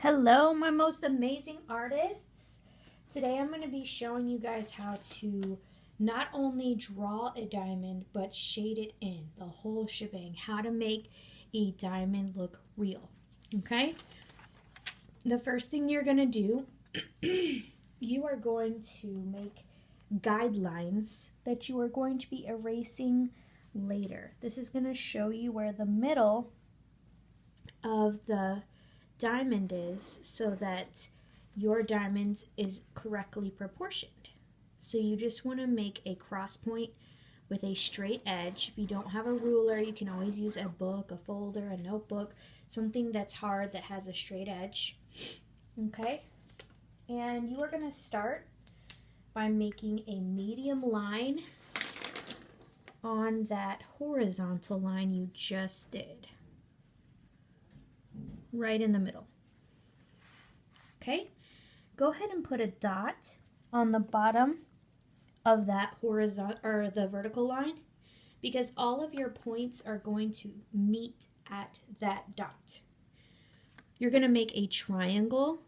Hello, my most amazing artists. Today I'm going to be showing you guys how to not only draw a diamond, but shade it in, the whole shebang, how to make a diamond look real, okay? The first thing you're going to do, you are going to make guidelines that you are going to be erasing later. This is going to show you where the middle of the diamond is so that your diamond is correctly proportioned. So you just want to make a cross point with a straight edge. If you don't have a ruler, you can always use a book, a folder, a notebook, something that's hard that has a straight edge. Okay? And you are going to start by making a medium line on that horizontal line you just did. Right in the middle. Okay, go ahead and put a dot on the bottom of that horizontal or the vertical line, because all of your points are going to meet at that dot. You're going to make a triangle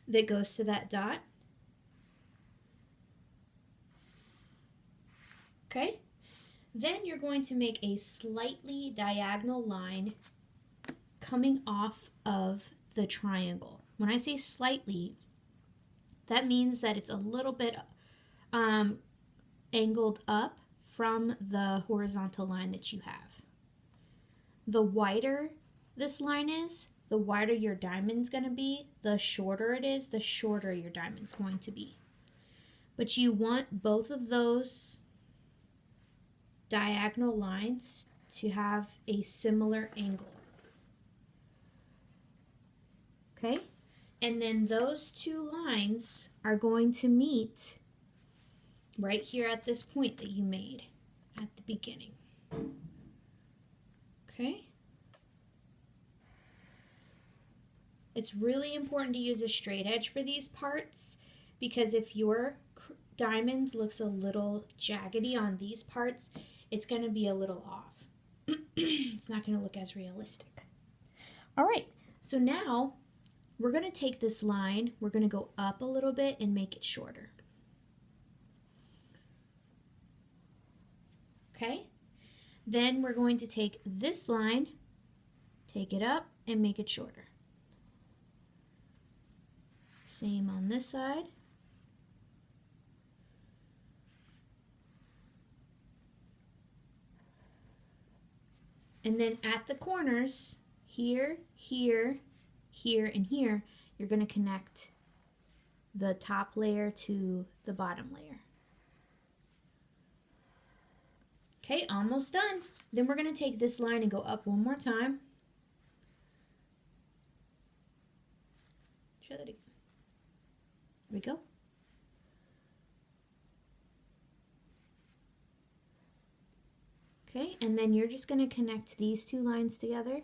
that goes to that dot. Okay? Then you're going to make a slightly diagonal line coming off of the triangle. When I say slightly, that means that it's a little bit angled up from the horizontal line that you have. The wider this line is, the wider your diamond's going to be. The shorter it is, the shorter your diamond's going to be. But you want both of those diagonal lines to have a similar angle. Okay? And then those two lines are going to meet right here at this point that you made at the beginning. Okay? It's really important to use a straight edge for these parts, because if your diamond looks a little jaggedy on these parts, it's going to be a little off. It's not going to look as realistic. All right, so now we're going to take this line, we're going to go up a little bit and make it shorter. Okay, then we're going to take this line, take it up and make it shorter. Same on this side. And then at the corners, here, here, here, and here, you're going to connect the top layer to the bottom layer. Okay, almost done. Then we're going to take this line and go up one more time. Try that again. There we go. Okay, and then you're just going to connect these two lines together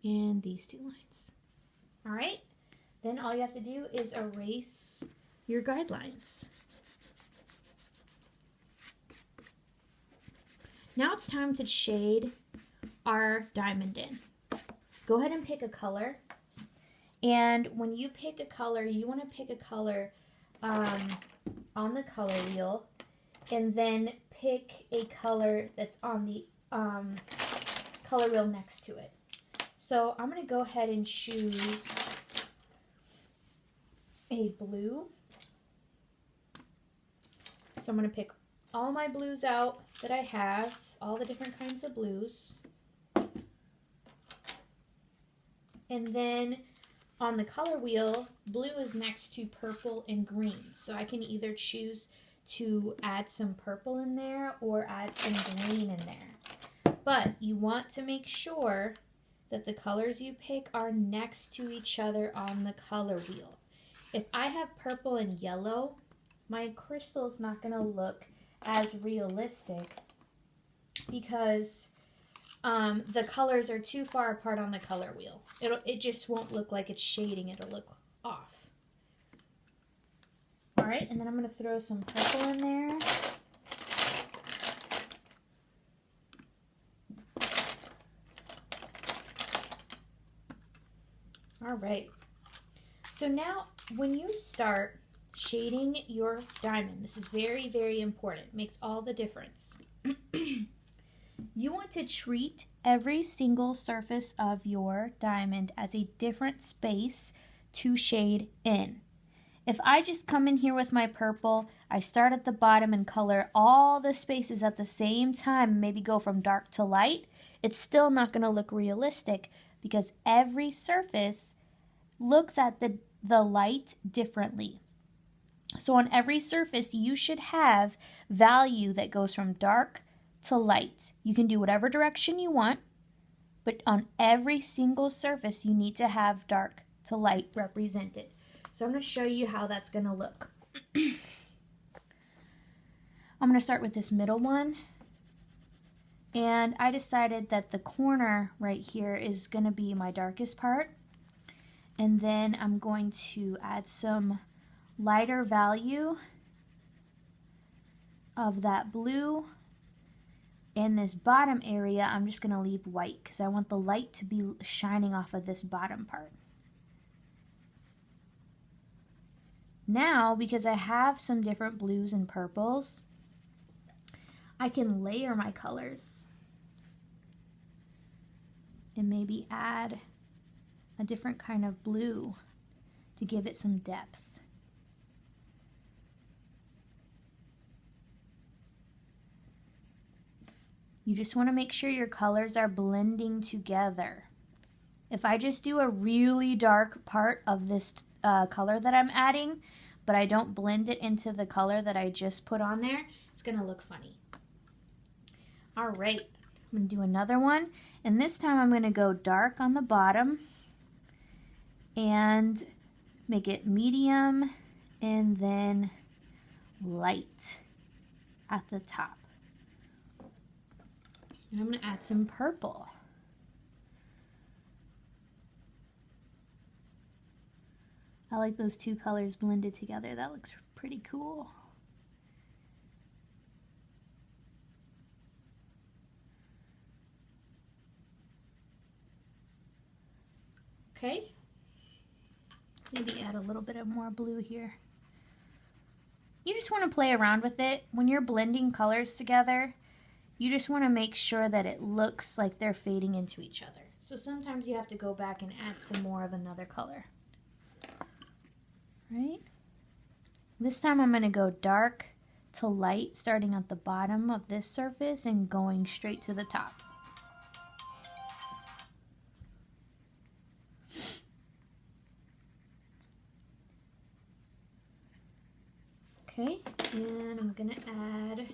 and these two lines. All right, then all you have to do is erase your guidelines. Now it's time to shade our diamond in. Go ahead and pick a color. And when you pick a color, you want to pick a color on the color wheel, and then pick a color that's on the color wheel next to it. So I'm going to go ahead and choose a blue. So I'm going to pick all my blues out that I have, all the different kinds of blues. And then on the color wheel, blue is next to purple and green. So I can either choose to add some purple in there or add some green in there. But you want to make sure that the colors you pick are next to each other on the color wheel. If I have purple and yellow, my crystal's not going to look as realistic because the colors are too far apart on the color wheel. It just won't look like it's shading, it'll look off. Alright, and then I'm going to throw some purple in there. All right. So now when you start shading your diamond, this is very, very important. It makes all the difference. You want to treat every single surface of your diamond as a different space to shade in. If I just come in here with my purple, I start at the bottom and color all the spaces at the same time, maybe go from dark to light, it's still not going to look realistic because every surface looks at the light differently. So on every surface, you should have value that goes from dark to light. You can do whatever direction you want, but on every single surface, you need to have dark to light represented. So I'm going to show you how that's going to look. I'm going to start with this middle one. And I decided that the corner right here is going to be my darkest part. And then I'm going to add some lighter value of that blue. In this bottom area, I'm just going to leave white because I want the light to be shining off of this bottom part. Now, because I have some different blues and purples, I can layer my colors and maybe add a different kind of blue to give it some depth. You just want to make sure your colors are blending together. If I just do a really dark part of this color that I'm adding, but I don't blend it into the color that I just put on there, it's going to look funny. All right, I'm going to do another one, and this time I'm going to go dark on the bottom and make it medium and then light at the top. And I'm going to add some purple. I like those two colors blended together. That looks pretty cool. Okay. Maybe add a little bit of more blue here. You just want to play around with it. When you're blending colors together, you just want to make sure that it looks like they're fading into each other. So sometimes you have to go back and add some more of another color. Right? This time I'm going to go dark to light, starting at the bottom of this surface and going straight to the top. Okay, and I'm going to add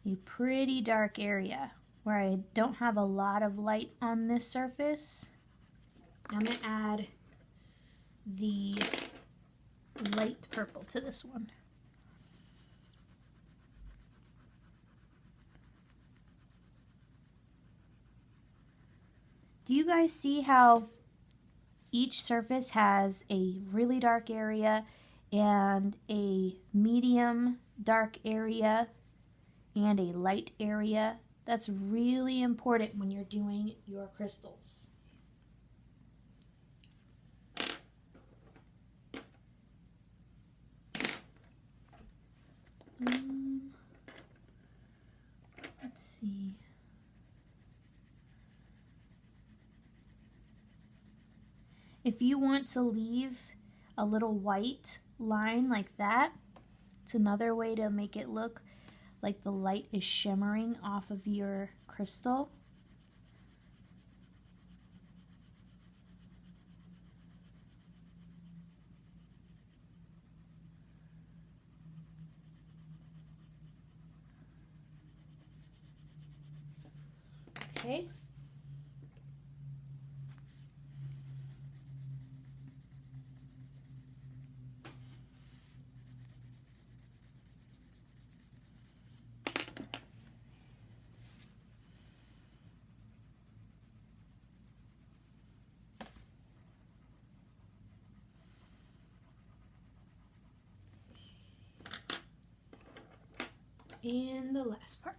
a pretty dark area where I don't have a lot of light on this surface. I'm going to add the light purple to this one. Do you guys see how each surface has a really dark area and a medium dark area and a light area? That's really important when you're doing your crystals. Let's see. If you want to leave a little white line like that, it's another way to make it look like the light is shimmering off of your crystal. Okay. And the last part.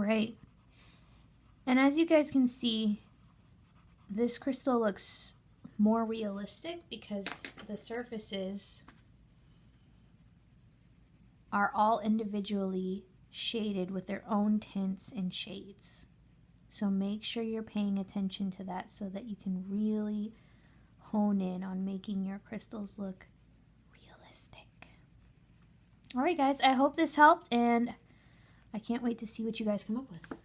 right. And as you guys can see, this crystal looks more realistic because the surfaces are all individually shaded with their own tints and shades. So make sure you're paying attention to that so that you can really hone in on making your crystals look realistic. All right, guys, I hope this helped, and I can't wait to see what you guys come up with.